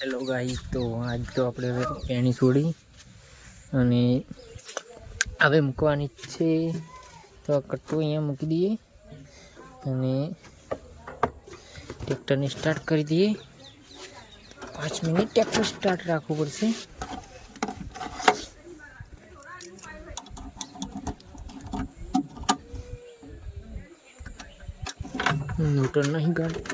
Hello guys, તો આજ તો આપણે હવે પેણી છોડી અને હવે મૂકવાની છે. તો કટ્ટો અહીંયા મૂકી દઈએ અને ટ્રેક્ટરને સ્ટાર્ટ કરી દઈએ. 5 મિનિટ ટ્રેક્ટર સ્ટાર્ટ રાખવું પડશે. મોટર નહીં ગાડી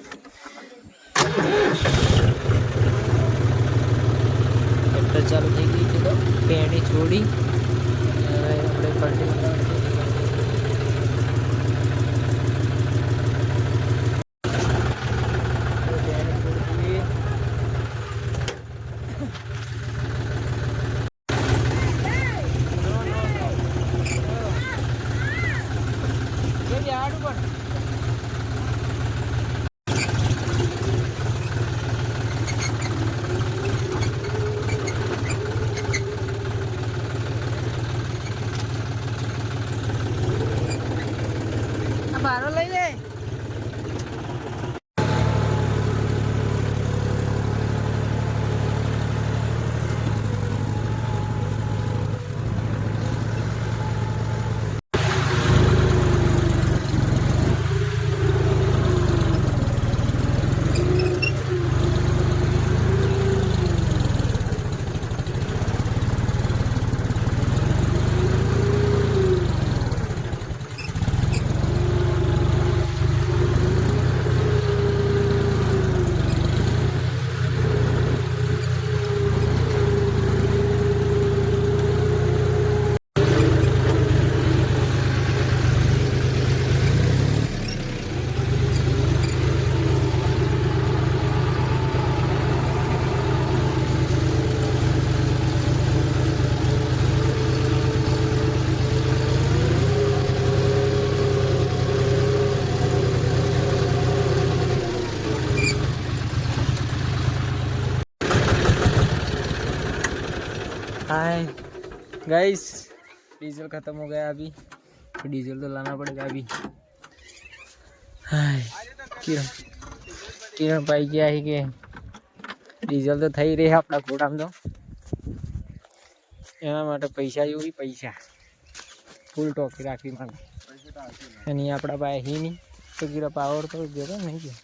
ટ્રેક્ટર ચાલુ થઈ ગઈ છે. તો પેણી છોડી હવે આપણે પલટી બારો લઈ લે. हाय गाइस, डीजल खत्म हो गया अभी. डीजल तो लाना पड़ेगा अभी. हाय किरण पाई गया है कि डीजल तो થઈ રહી આપણા ઘોડામાં. તો એના માટે પૈસા જોવી, પૈસા ફૂલ ટોકી રાખવી માંગે. અને આપણા પાસે હી નહીં તો ગીરા પાવર તો જરા નહીં.